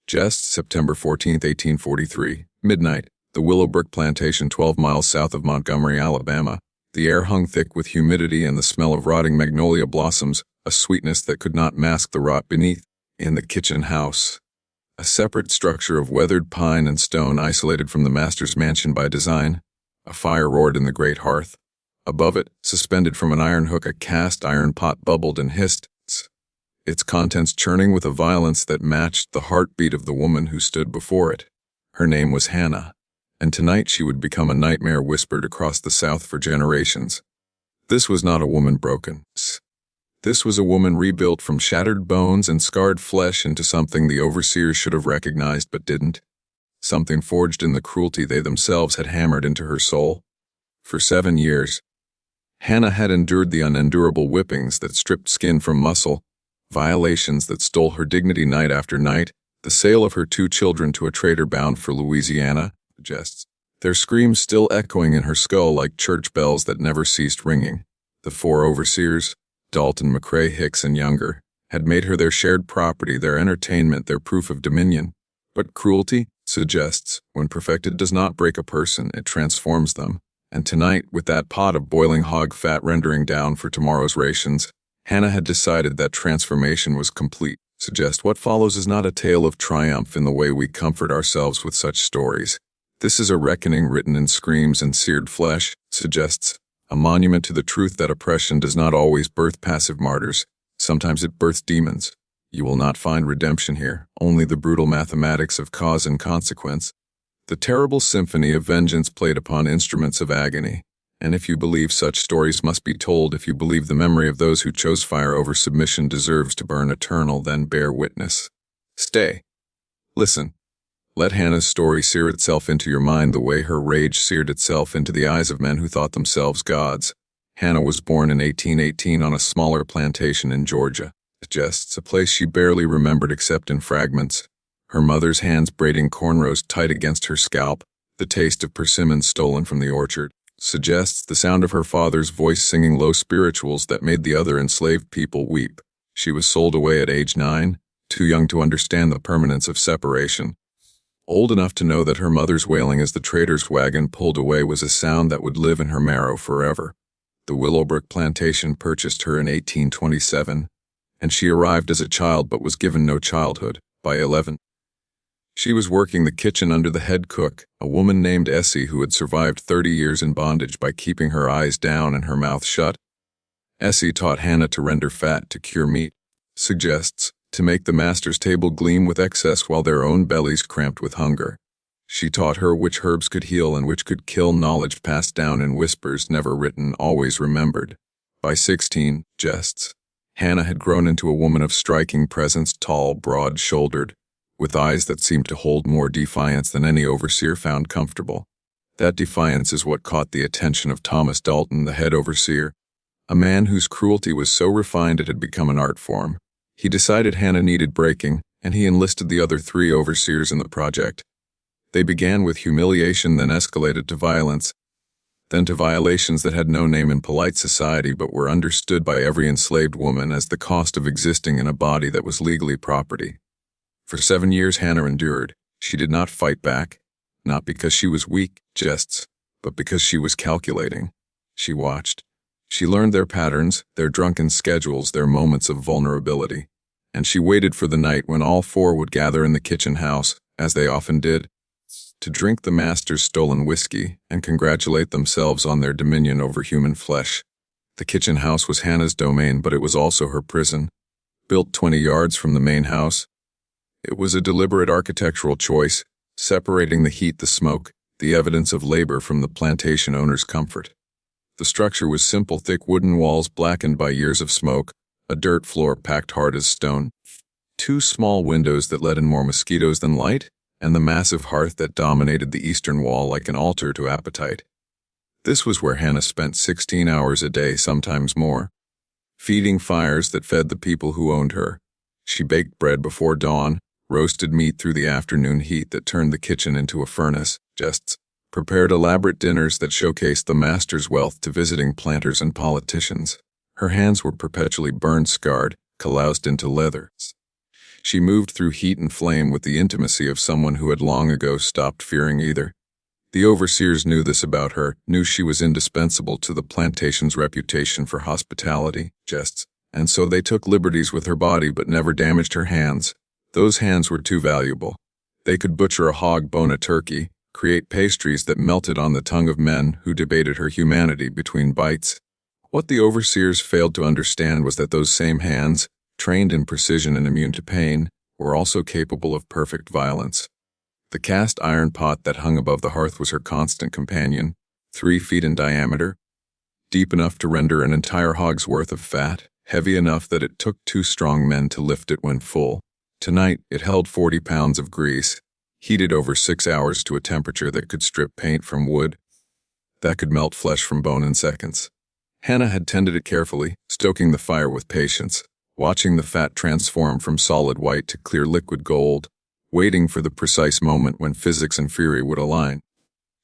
Jest, September 14, 1843, midnight, the Willowbrook Plantation 12 miles south of Montgomery, Alabama. The air hung thick with humidity and the smell of rotting magnolia blossoms, a sweetness that could not mask the rot beneath. In the kitchen house, a separate structure of weathered pine and stone isolated from the master's mansion by design, a fire roared in the great hearth. Above it, suspended from an iron hook, a cast iron pot bubbled and hissed, its contents churning with a violence that matched the heartbeat of the woman who stood before it. Her name was Hannah, and tonight she would become a nightmare whispered across the South for generations. This was not a woman broken. This was a woman rebuilt from shattered bones and scarred flesh into something the overseers should have recognized but didn't. Something forged in the cruelty they themselves had hammered into her soul. For 7 years, Hannah had endured the unendurable whippings that stripped skin from muscle, violations that stole her dignity night after night, the sale of her 2 children to a trader bound for Louisiana, suggests, their screams still echoing in her skull like church bells that never ceased ringing. The 4 overseers, Dalton, McCrae, Hicks, and Younger, had made her their shared property, their entertainment, their proof of dominion. But cruelty, suggests, when perfected, does not break a person, it transforms them. And tonight, with that pot of boiling hog fat rendering down for tomorrow's rations, Hannah had decided that transformation was complete. Suggest what follows is not a tale of triumph in the way we comfort ourselves with such stories. This is a reckoning written in screams and seared flesh, suggests, a monument to the truth that oppression does not always birth passive martyrs. Sometimes it births demons. You will not find redemption here, only the brutal mathematics of cause and consequence, the terrible symphony of vengeance played upon instruments of agony. And if you believe such stories must be told, if you believe the memory of those who chose fire over submission deserves to burn eternal, then bear witness. Stay. Listen. Let Hannah's story sear itself into your mind the way her rage seared itself into the eyes of men who thought themselves gods. Hannah was born in 1818 on a smaller plantation in Georgia. Suggests a place she barely remembered except in fragments. Her mother's hands braiding cornrows tight against her scalp, the taste of persimmons stolen from the orchard. Suggests the sound of her father's voice singing low spirituals that made the other enslaved people weep. She was sold away at age 9, too young to understand the permanence of separation. Old enough to know that her mother's wailing as the trader's wagon pulled away was a sound that would live in her marrow forever. The Willowbrook Plantation purchased her in 1827, and she arrived as a child but was given no childhood. By 11, she was working the kitchen under the head cook, a woman named Essie who had survived 30 years in bondage by keeping her eyes down and her mouth shut. Essie taught Hannah to render fat to cure meat, suggests, to make the master's table gleam with excess while their own bellies cramped with hunger. She taught her which herbs could heal and which could kill, knowledge passed down in whispers, never written, always remembered. By 16, jests, Hannah had grown into a woman of striking presence, tall, broad-shouldered, with eyes that seemed to hold more defiance than any overseer found comfortable. That defiance is what caught the attention of Thomas Dalton, the head overseer, a man whose cruelty was so refined it had become an art form. He decided Hannah needed breaking, and he enlisted the other 3 overseers in the project. They began with humiliation, then escalated to violence, then to violations that had no name in polite society but were understood by every enslaved woman as the cost of existing in a body that was legally property. For 7 years Hannah endured. She did not fight back, not because she was weak, jests, but because she was calculating. She watched. She learned their patterns, their drunken schedules, their moments of vulnerability. And she waited for the night when all 4 would gather in the kitchen house, as they often did, to drink the master's stolen whiskey and congratulate themselves on their dominion over human flesh. The kitchen house was Hannah's domain, but it was also her prison. Built 20 yards from the main house, it was a deliberate architectural choice, separating the heat, the smoke, the evidence of labor from the plantation owner's comfort. The structure was simple, thick wooden walls blackened by years of smoke, a dirt floor packed hard as stone, 2 small windows that let in more mosquitoes than light, and the massive hearth that dominated the eastern wall like an altar to appetite. This was where Hannah spent 16 hours a day, sometimes more, feeding fires that fed the people who owned her. She baked bread before dawn, roasted meat through the afternoon heat that turned the kitchen into a furnace, jests, prepared elaborate dinners that showcased the master's wealth to visiting planters and politicians. Her hands were perpetually burned, scarred, calloused into leather. She moved through heat and flame with the intimacy of someone who had long ago stopped fearing either. The overseers knew this about her, knew she was indispensable to the plantation's reputation for hospitality, jests, and so they took liberties with her body but never damaged her hands. Those hands were too valuable. They could butcher a hog, bone a turkey, create pastries that melted on the tongue of men who debated her humanity between bites. What the overseers failed to understand was that those same hands, trained in precision and immune to pain, were also capable of perfect violence. The cast iron pot that hung above the hearth was her constant companion, 3 feet in diameter, deep enough to render an entire hog's worth of fat, heavy enough that it took 2 strong men to lift it when full. Tonight, it held 40 pounds of grease, heated over 6 hours to a temperature that could strip paint from wood, that could melt flesh from bone in seconds. Hannah had tended it carefully, stoking the fire with patience, watching the fat transform from solid white to clear liquid gold, waiting for the precise moment when physics and fury would align.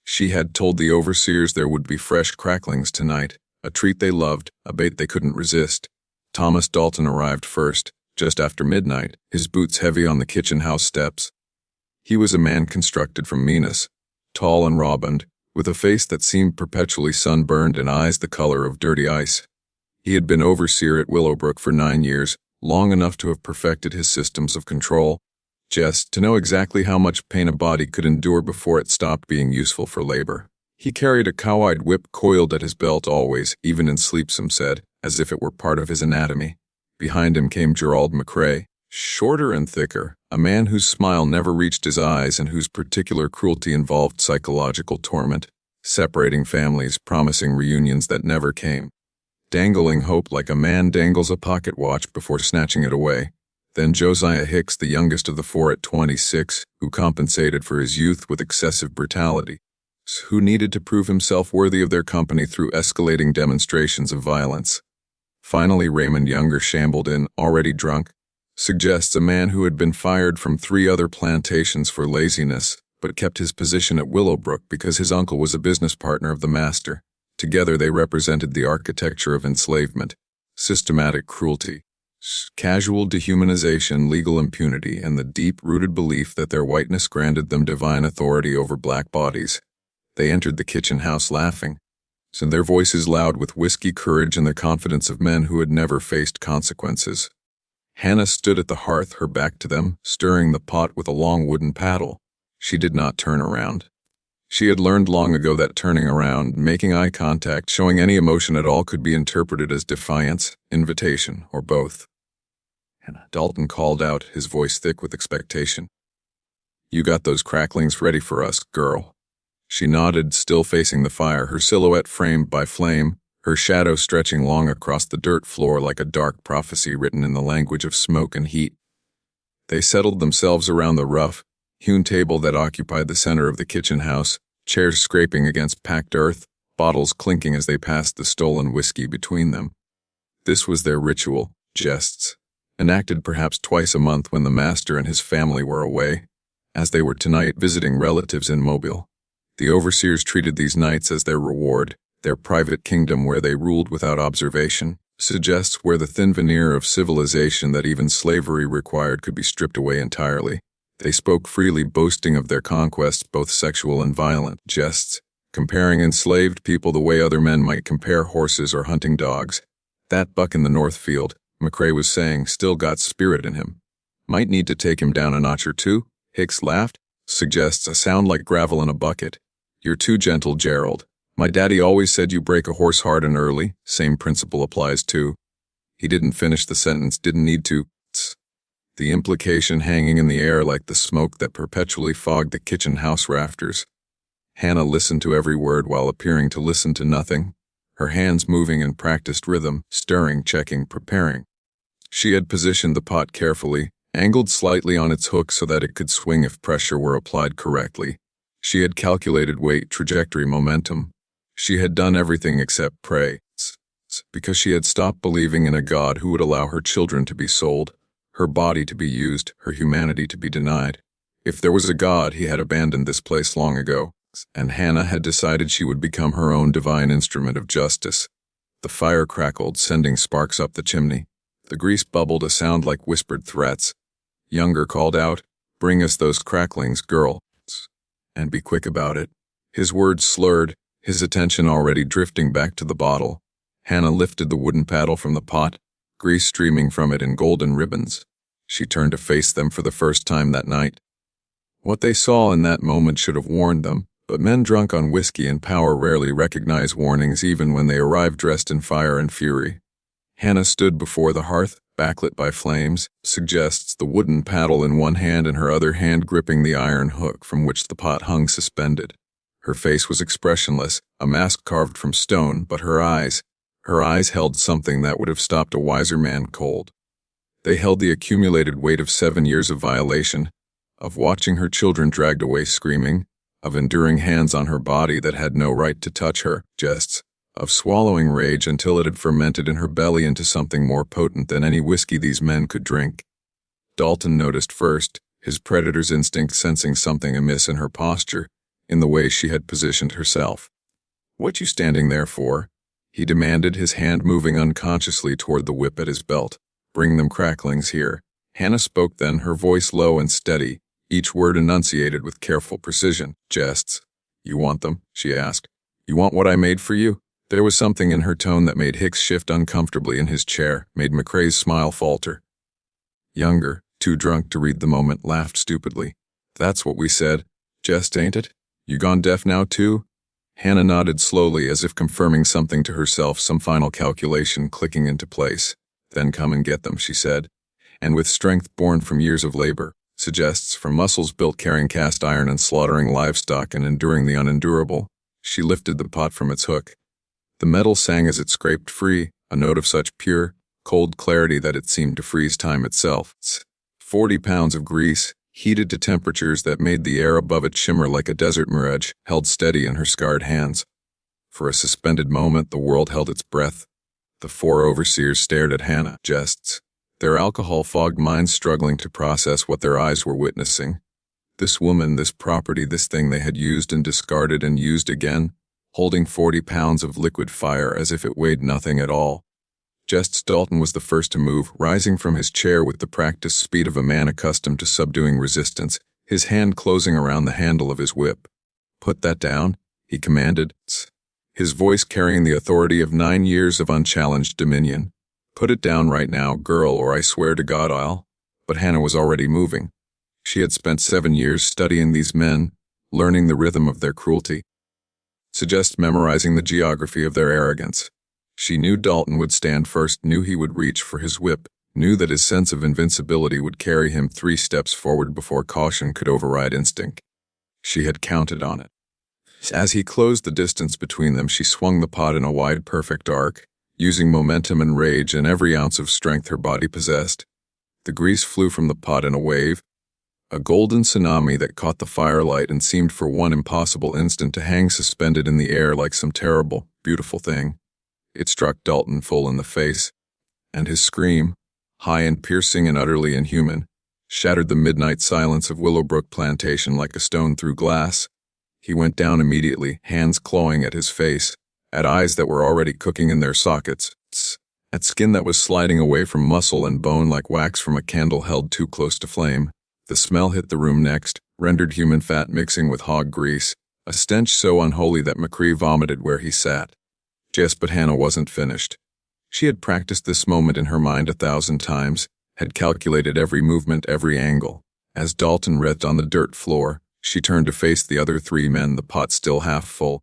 She had told the overseers there would be fresh cracklings tonight, a treat they loved, a bait they couldn't resist. Thomas Dalton arrived first, just after midnight, his boots heavy on the kitchen house steps. He was a man constructed from meanness, tall and rawboned, with a face that seemed perpetually sunburned and eyes the color of dirty ice. He had been overseer at Willowbrook for 9 years, long enough to have perfected his systems of control, just to know exactly how much pain a body could endure before it stopped being useful for labor. He carried a cow-eyed whip coiled at his belt always, even in sleep, some said, as if it were part of his anatomy. Behind him came Gerald McCrae, shorter and thicker, a man whose smile never reached his eyes and whose particular cruelty involved psychological torment, separating families, promising reunions that never came, dangling hope like a man dangles a pocket watch before snatching it away. Then Josiah Hicks, the youngest of the 4 at 26, who compensated for his youth with excessive brutality, who needed to prove himself worthy of their company through escalating demonstrations of violence. Finally, Raymond Younger shambled in, already drunk, suggests a man who had been fired from 3 other plantations for laziness, but kept his position at Willowbrook because his uncle was a business partner of the master. Together they represented the architecture of enslavement, systematic cruelty, casual dehumanization, legal impunity, and the deep-rooted belief that their whiteness granted them divine authority over black bodies. They entered the kitchen house laughing, and their voices loud with whiskey courage and the confidence of men who had never faced consequences. Hannah stood at the hearth, her back to them, stirring the pot with a long wooden paddle. She did not turn around. She had learned long ago that turning around, making eye contact, showing any emotion at all could be interpreted as defiance, invitation, or both. Dalton called out, his voice thick with expectation. "You got those cracklings ready for us, girl." She nodded, still facing the fire, her silhouette framed by flame, her shadow stretching long across the dirt floor like a dark prophecy written in the language of smoke and heat. They settled themselves around the rough, hewn table that occupied the center of the kitchen house, chairs scraping against packed earth, bottles clinking as they passed the stolen whiskey between them. This was their ritual, jests, enacted perhaps twice a month when the master and his family were away, as they were tonight visiting relatives in Mobile. The overseers treated these nights as their reward, their private kingdom where they ruled without observation, suggests where the thin veneer of civilization that even slavery required could be stripped away entirely. They spoke freely, boasting of their conquests, both sexual and violent, jests, comparing enslaved people the way other men might compare horses or hunting dogs. That buck in the North Field, McCrae was saying, still got spirit in him. Might need to take him down a notch or two. Hicks laughed, suggests a sound like gravel in a bucket. You're too gentle, Gerald. My daddy always said you break a horse hard and early. Same principle applies too. He didn't finish the sentence, didn't need to. The implication hanging in the air like the smoke that perpetually fogged the kitchen house rafters. Hannah listened to every word while appearing to listen to nothing, her hands moving in practiced rhythm, stirring, checking, preparing. She had positioned the pot carefully, angled slightly on its hook so that it could swing if pressure were applied correctly. She had calculated weight, trajectory, momentum. She had done everything except pray, because she had stopped believing in a God who would allow her children to be sold, her body to be used, her humanity to be denied. If there was a God, he had abandoned this place long ago, and Hannah had decided she would become her own divine instrument of justice. The fire crackled, sending sparks up the chimney. The grease bubbled, a sound like whispered threats. Younger called out, "Bring us those cracklings, girl. And be quick about it." His words slurred, his attention already drifting back to the bottle. Hannah lifted the wooden paddle from the pot, grease streaming from it in golden ribbons. She turned to face them for the first time that night. What they saw in that moment should have warned them, but men drunk on whiskey and power rarely recognize warnings even when they arrive dressed in fire and fury. Hannah stood before the hearth, backlit by flames, suggests the wooden paddle in one hand and her other hand gripping the iron hook from which the pot hung suspended. Her face was expressionless, a mask carved from stone, but her eyes held something that would have stopped a wiser man cold. They held the accumulated weight of 7 years of violation, of watching her children dragged away screaming, of enduring hands on her body that had no right to touch her, jests, of swallowing rage until it had fermented in her belly into something more potent than any whiskey these men could drink. Dalton noticed first, his predator's instinct sensing something amiss in her posture, in the way she had positioned herself. "What you standing there for?" he demanded, his hand moving unconsciously toward the whip at his belt. "Bring them cracklings here." Hannah spoke then, her voice low and steady, each word enunciated with careful precision. "Jests. You want them?" she asked. "You want what I made for you?" There was something in her tone that made Hicks shift uncomfortably in his chair, made McCrae's smile falter. Younger, too drunk to read the moment, laughed stupidly. "That's what we said. Jest, ain't it? You gone deaf now, too?" Hannah nodded slowly as if confirming something to herself, some final calculation clicking into place. "Then come and get them," she said, and with strength born from years of labor, suggests from muscles built carrying cast iron and slaughtering livestock and enduring the unendurable, she lifted the pot from its hook. The metal sang as it scraped free, a note of such pure, cold clarity that it seemed to freeze time itself. 40 pounds of grease, heated to temperatures that made the air above it shimmer like a desert mirage, held steady in her scarred hands. For a suspended moment the world held its breath. The 4 overseers stared at Hannah, jests, their alcohol-fogged minds struggling to process what their eyes were witnessing. This woman, this property, this thing they had used and discarded and used again, holding 40 pounds of liquid fire as if it weighed nothing at all. Jests Dalton was the first to move, rising from his chair with the practiced speed of a man accustomed to subduing resistance, his hand closing around the handle of his whip. "Put that down," he commanded, his voice carrying the authority of 9 years of unchallenged dominion. "Put it down right now, girl, or I swear to God I'll—" But Hannah was already moving. She had spent 7 years studying these men, learning the rhythm of their cruelty, memorizing the geography of their arrogance. She knew Dalton would stand first, knew he would reach for his whip, knew that his sense of invincibility would carry him 3 steps forward before caution could override instinct. She had counted on it. As he closed the distance between them, she swung the pot in a wide, perfect arc, using momentum and rage and every ounce of strength her body possessed. The grease flew from the pot in a wave, a golden tsunami that caught the firelight and seemed for one impossible instant to hang suspended in the air like some terrible, beautiful thing. It struck Dalton full in the face, and his scream, high and piercing and utterly inhuman, shattered the midnight silence of Willowbrook Plantation like a stone through glass. He went down immediately, hands clawing at his face, at eyes that were already cooking in their sockets, at skin that was sliding away from muscle and bone like wax from a candle held too close to flame. The smell hit the room next, rendered human fat mixing with hog grease, a stench so unholy that McCree vomited where he sat. But Hannah wasn't finished. She had practiced this moment in her mind 1,000 times, had calculated every movement, every angle. As Dalton writhed on the dirt floor, she turned to face the other 3 men, the pot still half full,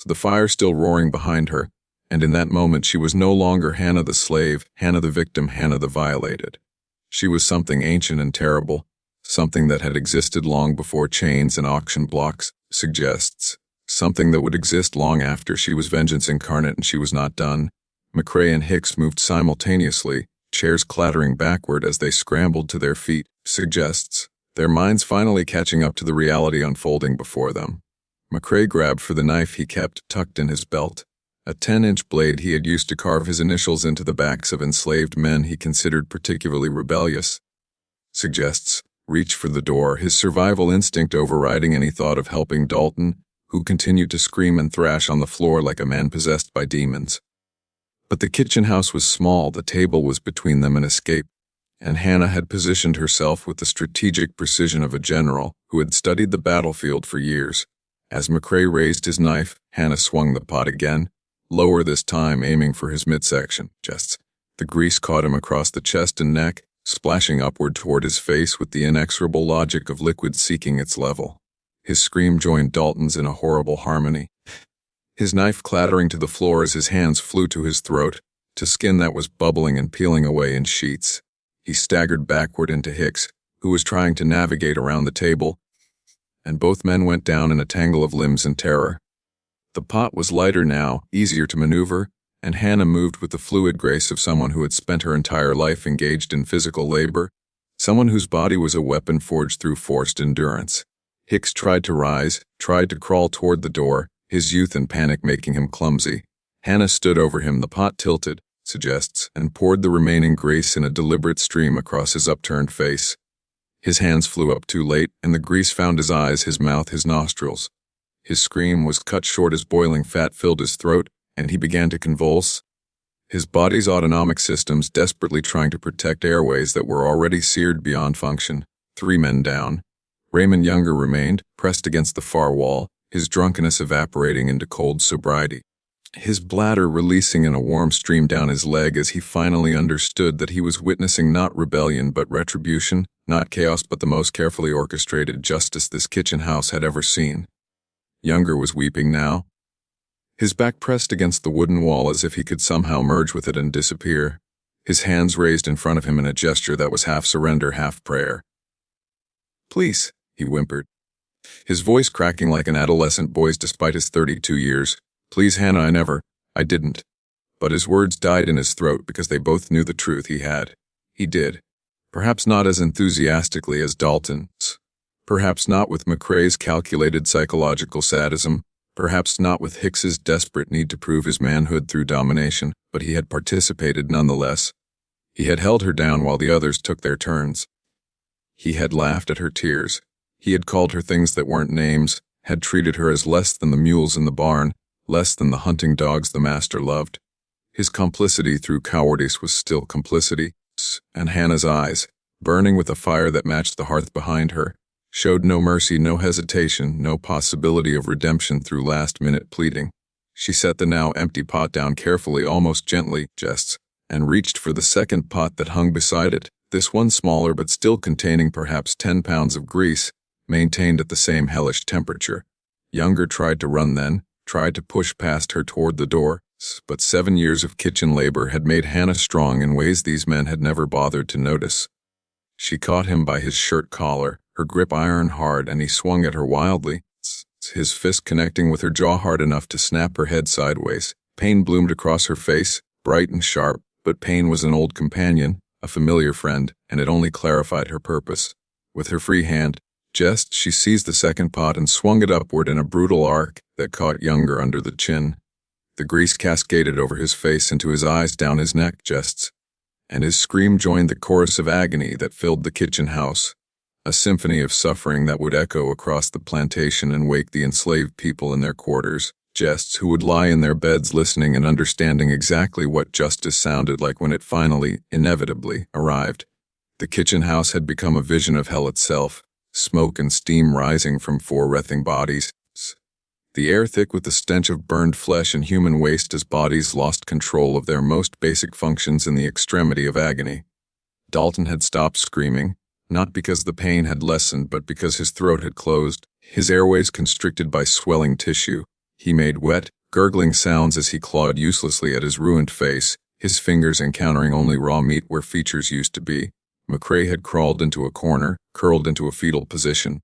the fire still roaring behind her, and in that moment she was no longer Hannah the slave, Hannah the victim, Hannah the violated. She was something ancient and terrible, something that had existed long before chains and auction blocks, suggests, something that would exist long after she was vengeance incarnate and she was not done. McCrae and Hicks moved simultaneously, chairs clattering backward as they scrambled to their feet, suggests, their minds finally catching up to the reality unfolding before them. McCrae grabbed for the knife he kept tucked in his belt, a 10-inch blade he had used to carve his initials into the backs of enslaved men he considered particularly rebellious. Suggests, reached for the door, his survival instinct overriding any thought of helping Dalton, who continued to scream and thrash on the floor like a man possessed by demons. But the kitchen house was small, the table was between them and escape. and Hannah had positioned herself with the strategic precision of a general who had studied the battlefield for years. As McCrae raised his knife, Hannah swung the pot again, lower this time aiming for his midsection. Just the grease caught him across the chest and neck, splashing upward toward his face with the inexorable logic of liquid seeking its level. His scream joined Dalton's in a horrible harmony, his knife clattering to the floor as his hands flew to his throat, to skin that was bubbling and peeling away in sheets. He staggered backward into Hicks, who was trying to navigate around the table, and both men went down in a tangle of limbs and terror. The pot was lighter now, easier to maneuver, and Hannah moved with the fluid grace of someone who had spent her entire life engaged in physical labor, someone whose body was a weapon forged through forced endurance. Hicks tried to rise, tried to crawl toward the door, his youth and panic making him clumsy. Hannah stood over him, the pot tilted, suggests, and poured the remaining grease in a deliberate stream across his upturned face. His hands flew up too late, and the grease found his eyes, his mouth, his nostrils. His scream was cut short as boiling fat filled his throat, and he began to convulse, his body's autonomic systems desperately trying to protect airways that were already seared beyond function. 3 men down. Raymond Younger remained, pressed against the far wall, his drunkenness evaporating into cold sobriety, his bladder releasing in a warm stream down his leg as he finally understood that he was witnessing not rebellion but retribution, not chaos but the most carefully orchestrated justice this kitchen house had ever seen. Younger was weeping now, his back pressed against the wooden wall as if he could somehow merge with it and disappear, his hands raised in front of him in a gesture that was half surrender, half prayer. "Please," he whimpered, his voice cracking like an adolescent boy's despite his 32 years. "Please, Hannah, I didn't." But his words died in his throat because they both knew the truth. He did. Perhaps not as enthusiastically as Dalton's. Perhaps not with McCrae's calculated psychological sadism. Perhaps not with Hicks's desperate need to prove his manhood through domination, but he had participated nonetheless. He had held her down while the others took their turns. He had laughed at her tears. He had called her things that weren't names, had treated her as less than the mules in the barn, less than the hunting dogs the master loved. His complicity through cowardice was still complicity, and Hannah's eyes, burning with a fire that matched the hearth behind her, showed no mercy, no hesitation, no possibility of redemption through last-minute pleading. She set the now empty pot down carefully, almost gently, and reached for the second pot that hung beside it, this one smaller but still containing perhaps 10 pounds of grease, maintained at the same hellish temperature. Younger tried to run then, tried to push past her toward the door, but 7 years of kitchen labor had made Hannah strong in ways these men had never bothered to notice. She caught him by his shirt collar, her grip iron hard, and he swung at her wildly, his fist connecting with her jaw hard enough to snap her head sideways. Pain bloomed across her face, bright and sharp, but pain was an old companion, a familiar friend, and it only clarified her purpose. With her free hand, she seized the second pot and swung it upward in a brutal arc that caught Younger under the chin. The grease cascaded over his face into his eyes, down his neck, and his scream joined the chorus of agony that filled the kitchen house, a symphony of suffering that would echo across the plantation and wake the enslaved people in their quarters, who would lie in their beds listening and understanding exactly what justice sounded like when it finally, inevitably, arrived. The kitchen house had become a vision of hell itself, smoke and steam rising from 4 writhing bodies, the air thick with the stench of burned flesh and human waste as bodies lost control of their most basic functions in the extremity of agony. Dalton had stopped screaming, not because the pain had lessened but because his throat had closed, his airways constricted by swelling tissue. He made wet, gurgling sounds as he clawed uselessly at his ruined face, his fingers encountering only raw meat where features used to be. McCrae had crawled into a corner, curled into a fetal position,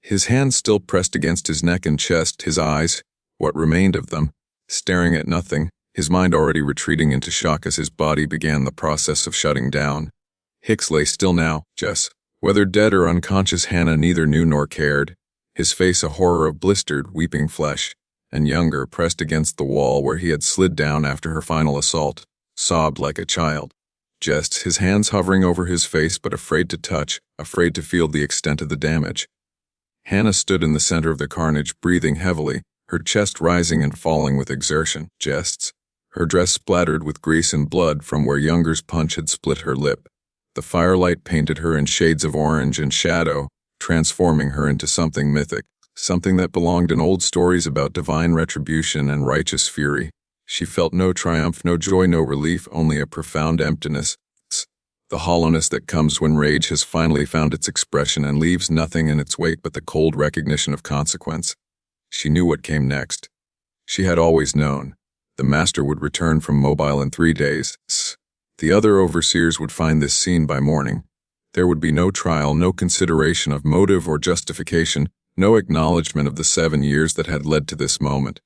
his hands still pressed against his neck and chest, his eyes, what remained of them, staring at nothing, his mind already retreating into shock as his body began the process of shutting down. Hicks lay still now, whether dead or unconscious Hannah neither knew nor cared, his face a horror of blistered, weeping flesh, and Younger, pressed against the wall where he had slid down after her final assault, sobbed like a child. His hands hovering over his face but afraid to touch, afraid to feel the extent of the damage. Hannah stood in the center of the carnage, breathing heavily, her chest rising and falling with exertion. Her dress splattered with grease and blood from where Younger's punch had split her lip. The firelight painted her in shades of orange and shadow, transforming her into something mythic, something that belonged in old stories about divine retribution and righteous fury. She felt no triumph, no joy, no relief, only a profound emptiness. The hollowness that comes when rage has finally found its expression and leaves nothing in its wake but the cold recognition of consequence. She knew what came next. She had always known. The master would return from Mobile in 3 days. The other overseers would find this scene by morning. There would be no trial, no consideration of motive or justification, no acknowledgement of the 7 years that had led to this moment.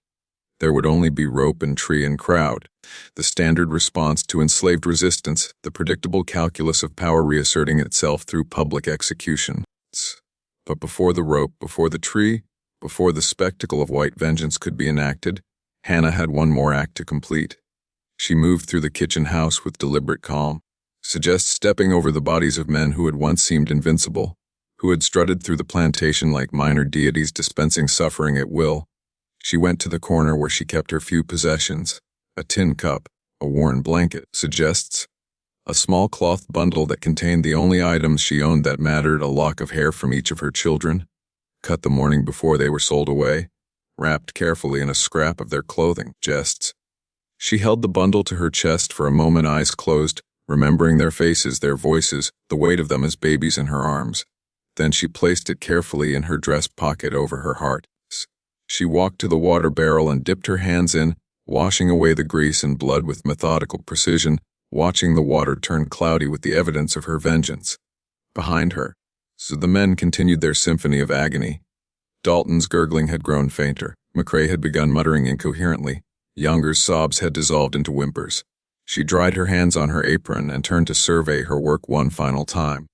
There would only be rope and tree and crowd, the standard response to enslaved resistance, the predictable calculus of power reasserting itself through public execution. But before the rope, before the tree, before the spectacle of white vengeance could be enacted, Hannah had one more act to complete. She moved through the kitchen house with deliberate calm, stepping over the bodies of men who had once seemed invincible, who had strutted through the plantation like minor deities dispensing suffering at will. She went to the corner where she kept her few possessions, a tin cup, a worn blanket, a small cloth bundle that contained the only items she owned that mattered, a lock of hair from each of her children, cut the morning before they were sold away, wrapped carefully in a scrap of their clothing, She held the bundle to her chest for a moment, eyes closed, remembering their faces, their voices, the weight of them as babies in her arms. Then she placed it carefully in her dress pocket over her heart. She walked to the water barrel and dipped her hands in, washing away the grease and blood with methodical precision, watching the water turn cloudy with the evidence of her vengeance. Behind her, the men continued their symphony of agony. Dalton's gurgling had grown fainter. McCrae had begun muttering incoherently. Younger's sobs had dissolved into whimpers. She dried her hands on her apron and turned to survey her work one final time.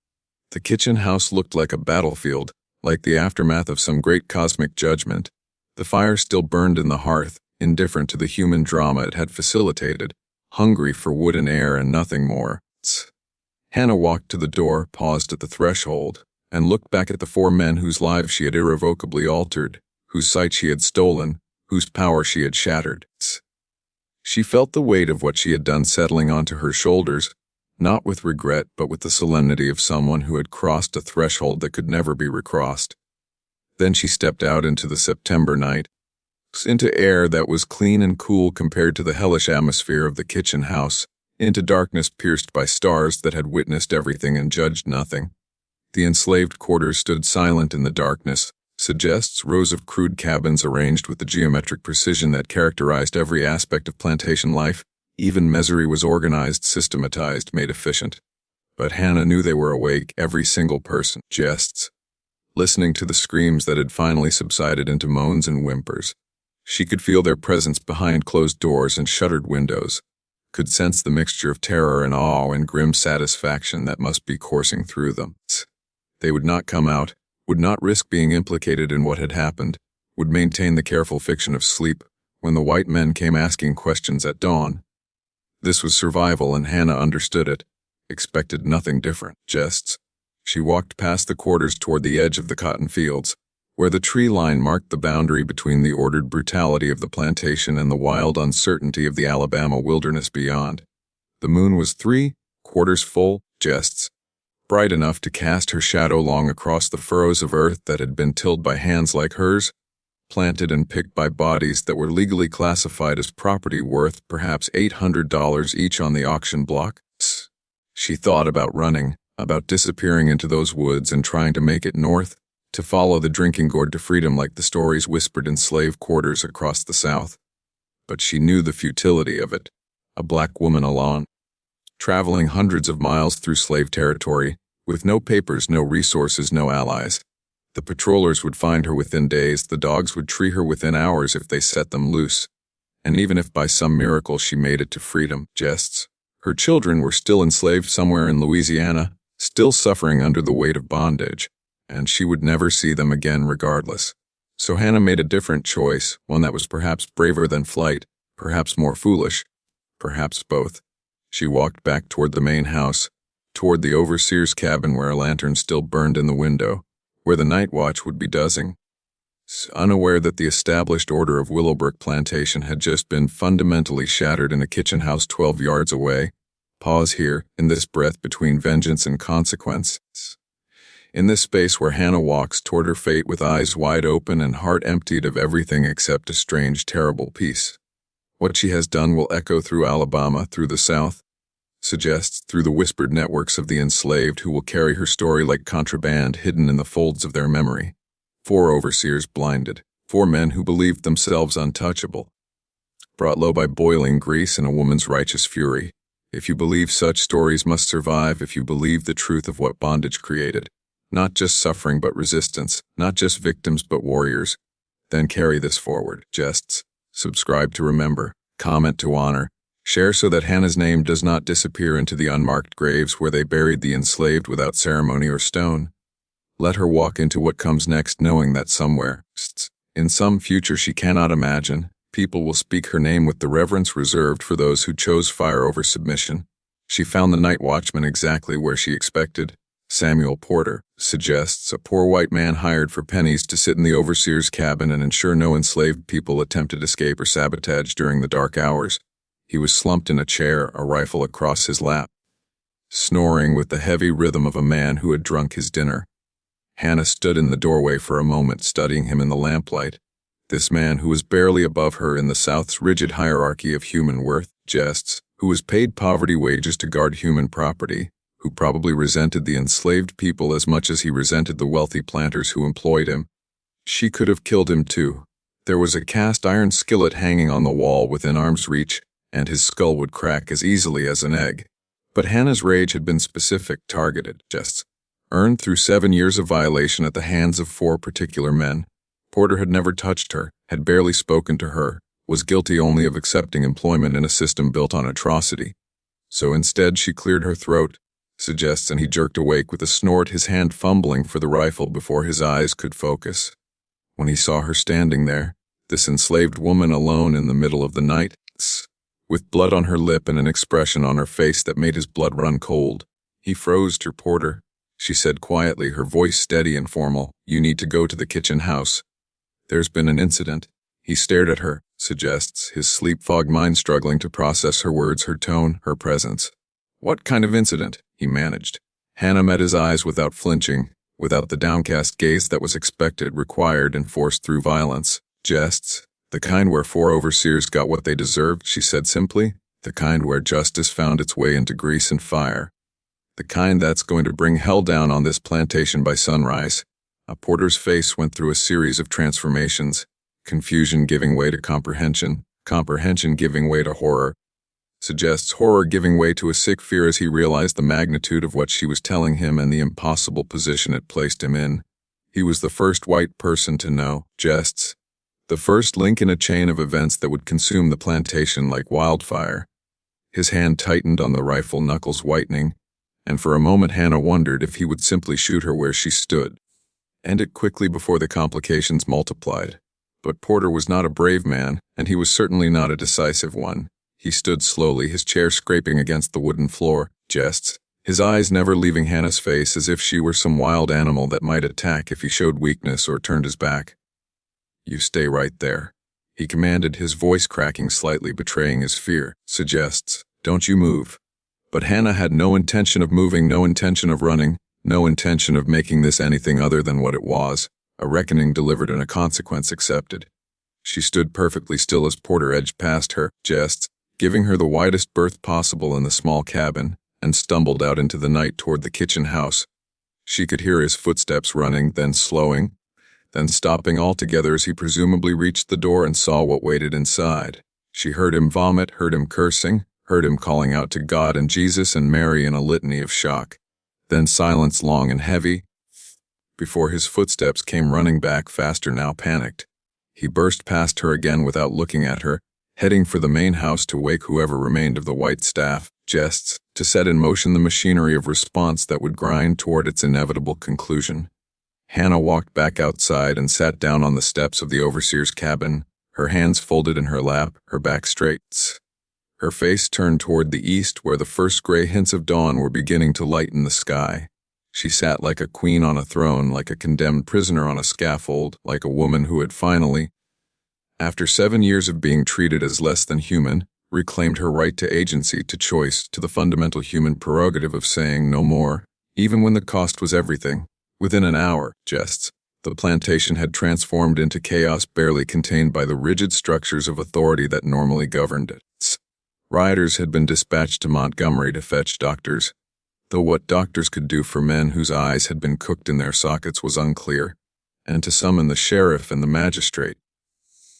The kitchen house looked like a battlefield, like the aftermath of some great cosmic judgment. The fire still burned in the hearth, indifferent to the human drama it had facilitated, hungry for wood and air and nothing more. Hannah walked to the door, paused at the threshold, and looked back at the 4 men whose lives she had irrevocably altered, whose sight she had stolen, whose power she had shattered. She felt the weight of what she had done settling onto her shoulders, not with regret but with the solemnity of someone who had crossed a threshold that could never be recrossed. Then she stepped out into the September night, into air that was clean and cool compared to the hellish atmosphere of the kitchen house, into darkness pierced by stars that had witnessed everything and judged nothing. The enslaved quarters stood silent in the darkness, rows of crude cabins arranged with the geometric precision that characterized every aspect of plantation life. Even misery was organized, systematized, made efficient. But Hannah knew they were awake, every single person, listening to the screams that had finally subsided into moans and whimpers. She could feel their presence behind closed doors and shuttered windows, could sense the mixture of terror and awe and grim satisfaction that must be coursing through them. They would not come out, would not risk being implicated in what had happened, would maintain the careful fiction of sleep when the white men came asking questions at dawn. This was survival, and Hannah understood it, expected nothing different. She walked past the quarters toward the edge of the cotton fields, where the tree line marked the boundary between the ordered brutality of the plantation and the wild uncertainty of the Alabama wilderness beyond. The moon was 3/4 full, bright enough to cast her shadow long across the furrows of earth that had been tilled by hands like hers, planted and picked by bodies that were legally classified as property worth perhaps $800 each on the auction block. She thought about running, about disappearing into those woods and trying to make it north, to follow the drinking gourd to freedom like the stories whispered in slave quarters across the South. But she knew the futility of it. A black woman alone, traveling hundreds of miles through slave territory, with no papers, no resources, no allies. The patrollers would find her within days, the dogs would tree her within hours if they set them loose. And even if by some miracle she made it to freedom, her children were still enslaved somewhere in Louisiana, still suffering under the weight of bondage, and she would never see them again regardless. So Hannah made a different choice, one that was perhaps braver than flight, perhaps more foolish, perhaps both. She walked back toward the main house, toward the overseer's cabin where a lantern still burned in the window, where the night watch would be dozing. Unaware that the established order of Willowbrook Plantation had just been fundamentally shattered in a kitchen house 12 yards away, Pause here, in this breath between vengeance and consequence. In this space where Hannah walks toward her fate with eyes wide open and heart emptied of everything except a strange, terrible peace. What she has done will echo through Alabama, through the South, suggests through the whispered networks of the enslaved who will carry her story like contraband hidden in the folds of their memory. 4 overseers blinded, 4 men who believed themselves untouchable, brought low by boiling grease and a woman's righteous fury. If you believe such stories must survive, if you believe the truth of what bondage created, not just suffering but resistance, not just victims but warriors, then carry this forward. Jests. Subscribe to remember, comment to honor, share so that Hannah's name does not disappear into the unmarked graves where they buried the enslaved without ceremony or stone. Let her walk into what comes next knowing that somewhere, in some future she cannot imagine, people will speak her name with the reverence reserved for those who chose fire over submission. She found the night watchman exactly where she expected. Samuel Porter suggests a poor white man hired for pennies to sit in the overseer's cabin and ensure no enslaved people attempted escape or sabotage during the dark hours. He was slumped in a chair, a rifle across his lap, snoring with the heavy rhythm of a man who had drunk his dinner. Hannah stood in the doorway for a moment, studying him in the lamplight. This man who was barely above her in the South's rigid hierarchy of human worth, jests, who was paid poverty wages to guard human property, who probably resented the enslaved people as much as he resented the wealthy planters who employed him. She could have killed him too. There was a cast iron skillet hanging on the wall within arm's reach, and his skull would crack as easily as an egg. But Hannah's rage had been specific, targeted, jests, earned through 7 years of violation at the hands of 4 particular men. Porter had never touched her, had barely spoken to her, was guilty only of accepting employment in a system built on atrocity. So instead she cleared her throat, suggests, and he jerked awake with a snort, his hand fumbling for the rifle before his eyes could focus. When he saw her standing there, this enslaved woman alone in the middle of the night, with blood on her lip and an expression on her face that made his blood run cold, he froze to Porter. She said quietly, her voice steady and formal, "You need to go to the kitchen house. There's been an incident." He stared at her, suggests, his sleep-fogged mind struggling to process her words, her tone, her presence. "What kind of incident?" he managed. Hannah met his eyes without flinching, without the downcast gaze that was expected, required, and forced through violence. "Jests, the kind where 4 overseers got what they deserved," she said simply. "The kind where justice found its way into grease and fire. The kind that's going to bring hell down on this plantation by sunrise." A Porter's face went through a series of transformations, confusion giving way to comprehension, comprehension giving way to horror, suggests horror giving way to a sick fear as he realized the magnitude of what she was telling him and the impossible position it placed him in. He was the first white person to know, jests, the first link in a chain of events that would consume the plantation like wildfire. His hand tightened on the rifle, knuckles whitening, and for a moment Hannah wondered if he would simply shoot her where she stood, end it quickly before the complications multiplied. But Porter was not a brave man, and he was certainly not a decisive one. He stood slowly, his chair scraping against the wooden floor, jests, his eyes never leaving Hannah's face as if she were some wild animal that might attack if he showed weakness or turned his back. "You stay right there," he commanded, his voice cracking slightly, betraying his fear, suggests, "Don't you move." But Hannah had no intention of moving, no intention of running, no intention of making this anything other than what it was, a reckoning delivered and a consequence accepted. She stood perfectly still as Porter edged past her, jests, giving her the widest berth possible in the small cabin, and stumbled out into the night toward the kitchen house. She could hear his footsteps running, then slowing, then stopping altogether as he presumably reached the door and saw what waited inside. She heard him vomit, heard him cursing, heard him calling out to God and Jesus and Mary in a litany of shock. Then silence long and heavy, before his footsteps came running back faster, now panicked. He burst past her again without looking at her, heading for the main house to wake whoever remained of the white staff, jests, to set in motion the machinery of response that would grind toward its inevitable conclusion. Hannah walked back outside and sat down on the steps of the overseer's cabin, her hands folded in her lap, her back straight. Her face turned toward the east where the first gray hints of dawn were beginning to lighten the sky. She sat like a queen on a throne, like a condemned prisoner on a scaffold, like a woman who had finally, after 7 years of being treated as less than human, reclaimed her right to agency, to choice, to the fundamental human prerogative of saying no more, even when the cost was everything. Within an hour, the plantation had transformed into chaos barely contained by the rigid structures of authority that normally governed it. Rioters had been dispatched to Montgomery to fetch doctors, though what doctors could do for men whose eyes had been cooked in their sockets was unclear, and to summon the sheriff and the magistrate.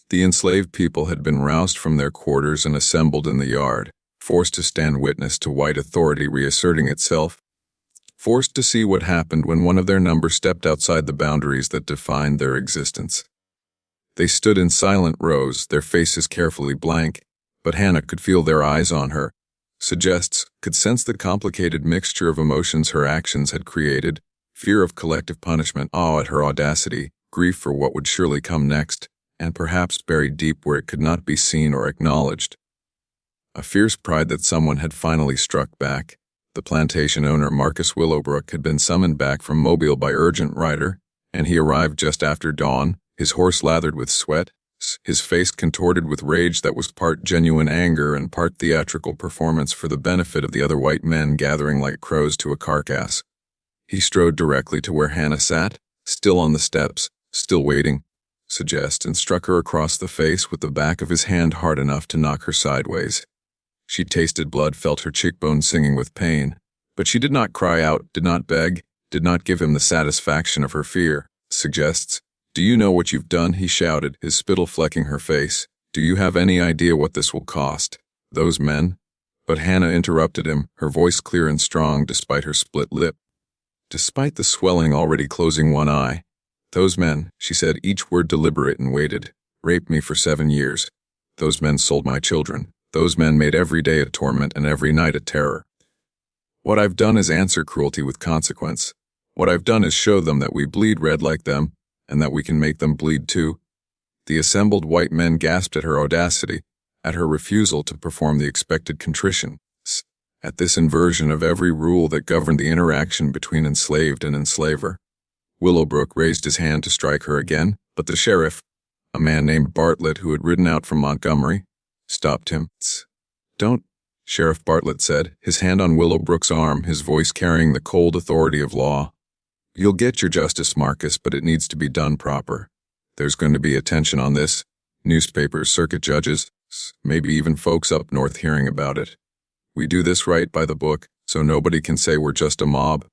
The enslaved people had been roused from their quarters and assembled in the yard, forced to stand witness to white authority reasserting itself, forced to see what happened when one of their number stepped outside the boundaries that defined their existence. They stood in silent rows, their faces carefully blank, but Hannah could feel their eyes on her, could sense the complicated mixture of emotions her actions had created, fear of collective punishment, awe at her audacity, grief for what would surely come next, and perhaps buried deep where it could not be seen or acknowledged, a fierce pride that someone had finally struck back. The plantation owner, Marcus Willowbrook, had been summoned back from Mobile by urgent rider, and he arrived just after dawn, his horse lathered with sweat, his face contorted with rage that was part genuine anger and part theatrical performance for the benefit of the other white men gathering like crows to a carcass. He strode directly to where Hannah sat, still on the steps, still waiting, and struck her across the face with the back of his hand hard enough to knock her sideways. She tasted blood, felt her cheekbones singing with pain, but she did not cry out, did not beg, did not give him the satisfaction of her fear. "Do you know what you've done?" he shouted, his spittle flecking her face. "Do you have any idea what this will cost? Those men?" But Hannah interrupted him, her voice clear and strong despite her split lip, despite the swelling already closing one eye. "Those men," she said, each word deliberate and weighted, "raped me for 7 years. Those men sold my children. Those men made every day a torment and every night a terror. What I've done is answer cruelty with consequence. What I've done is show them that we bleed red like them, and that we can make them bleed too." The assembled white men gasped at her audacity, at her refusal to perform the expected contrition, at this inversion of every rule that governed the interaction between enslaved and enslaver. Willowbrook raised his hand to strike her again, but the sheriff, a man named Bartlett who had ridden out from Montgomery, stopped him. "Don't," Sheriff Bartlett said, his hand on Willowbrook's arm, his voice carrying the cold authority of law. "You'll get your justice, Marcus, but it needs to be done proper. There's going to be attention on this. Newspapers, circuit judges, maybe even folks up north hearing about it. We do this right by the book, so nobody can say we're just a mob."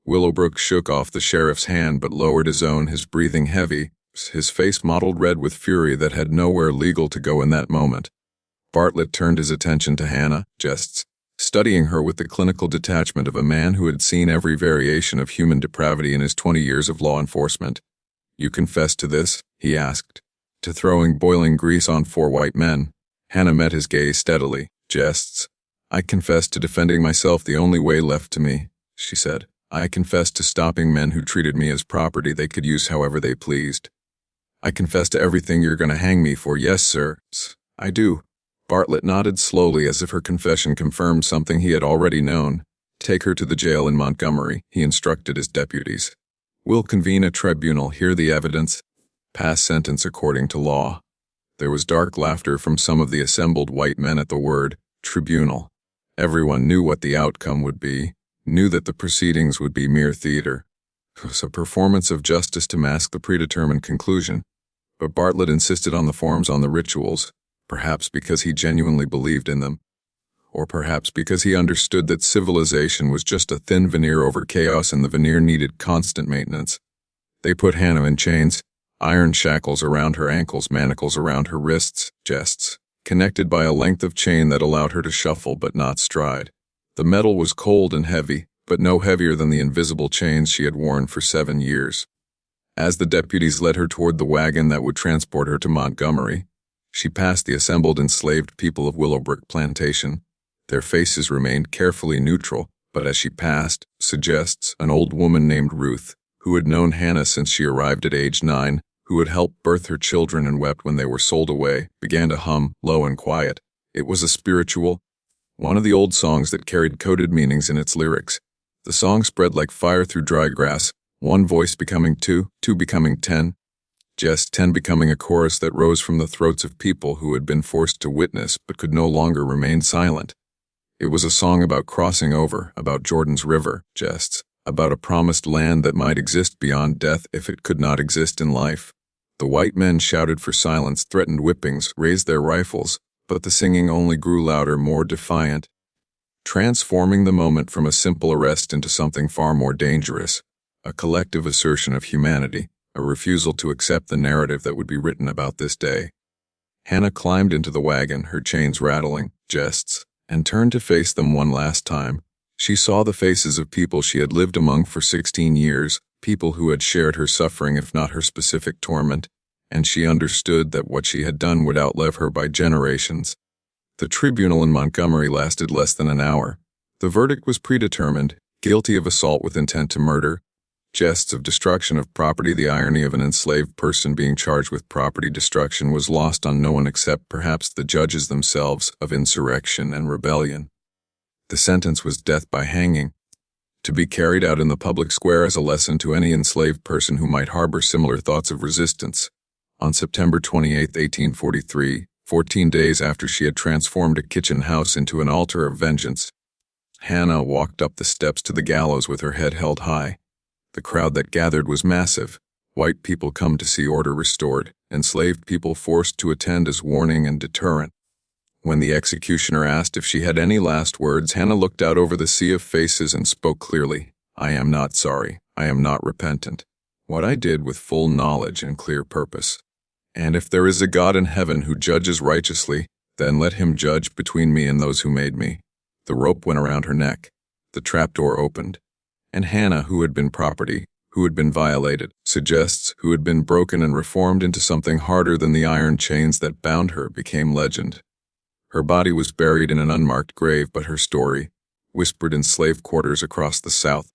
Willowbrook shook off the sheriff's hand but lowered his own, his breathing heavy, his face mottled red with fury that had nowhere legal to go in that moment. Bartlett turned his attention to Hannah, studying her with the clinical detachment of a man who had seen every variation of human depravity in his 20 years of law enforcement. "You confess to this?" he asked. "To throwing boiling grease on 4 white men?" Hannah met his gaze steadily. "I confess to defending myself the only way left to me," she said. "I confess to stopping men who treated me as property they could use however they pleased. I confess to everything you're going to hang me for." "Yes, sir. I do." Bartlett nodded slowly as if her confession confirmed something he had already known. "Take her to the jail in Montgomery," he instructed his deputies. "We'll convene a tribunal, hear the evidence, pass sentence according to law." There was dark laughter from some of the assembled white men at the word tribunal. Everyone knew what the outcome would be, knew that the proceedings would be mere theater. It was a performance of justice to mask the predetermined conclusion. But Bartlett insisted on the forms, on the rituals, perhaps because he genuinely believed in them, or perhaps because he understood that civilization was just a thin veneer over chaos and the veneer needed constant maintenance. They put Hannah in chains, iron shackles around her ankles, manacles around her wrists, connected by a length of chain that allowed her to shuffle but not stride. The metal was cold and heavy, but no heavier than the invisible chains she had worn for 7 years. As the deputies led her toward the wagon that would transport her to Montgomery, she passed the assembled enslaved people of Willowbrook Plantation. Their faces remained carefully neutral, but as she passed, an old woman named Ruth, who had known Hannah since she arrived at age 9, who had helped birth her children and wept when they were sold away, began to hum, low and quiet. It was a spiritual, one of the old songs that carried coded meanings in its lyrics. The song spread like fire through dry grass, one voice becoming two, two becoming 10. Jest 10 becoming a chorus that rose from the throats of people who had been forced to witness but could no longer remain silent. It was a song about crossing over, about Jordan's River, jests, about a promised land that might exist beyond death if it could not exist in life. The white men shouted for silence, threatened whippings, raised their rifles, but the singing only grew louder, more defiant, transforming the moment from a simple arrest into something far more dangerous, a collective assertion of humanity, a refusal to accept the narrative that would be written about this day. Hannah climbed into the wagon, her chains rattling, jests, and turned to face them one last time. She saw the faces of people she had lived among for 16 years, people who had shared her suffering if not her specific torment, and she understood that what she had done would outlive her by generations. The tribunal in Montgomery lasted less than an hour. The verdict was predetermined, guilty of assault with intent to murder, jests of destruction of property. The irony of an enslaved person being charged with property destruction was lost on no one except perhaps the judges themselves, of insurrection and rebellion. The sentence was death by hanging, to be carried out in the public square as a lesson to any enslaved person who might harbor similar thoughts of resistance. On September 28, 1843, 14 days after she had transformed a kitchen house into an altar of vengeance, Hannah walked up the steps to the gallows with her head held high. The crowd that gathered was massive. White people come to see order restored, enslaved people forced to attend as warning and deterrent. When the executioner asked if she had any last words, Hannah looked out over the sea of faces and spoke clearly. "I am not sorry. I am not repentant. What I did with full knowledge and clear purpose. And if there is a God in heaven who judges righteously, then let him judge between me and those who made me." The rope went around her neck. The trapdoor opened. And Hannah, who had been property, who had been violated, suggests who had been broken and reformed into something harder than the iron chains that bound her, became legend. Her body was buried in an unmarked grave, but her story, whispered in slave quarters across the South,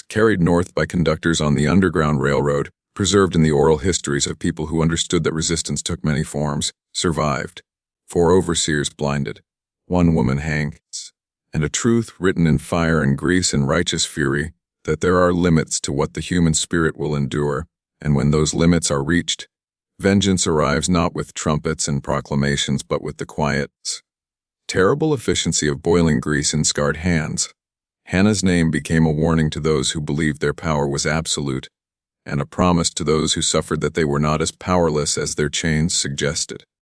carried north by conductors on the Underground Railroad, preserved in the oral histories of people who understood that resistance took many forms, survived. 4 overseers blinded, 1 woman hanged, and a truth written in fire and grease and righteous fury, that there are limits to what the human spirit will endure, and when those limits are reached, vengeance arrives not with trumpets and proclamations but with the quiet, terrible efficiency of boiling grease in scarred hands. Hannah's name became a warning to those who believed their power was absolute, and a promise to those who suffered that they were not as powerless as their chains suggested.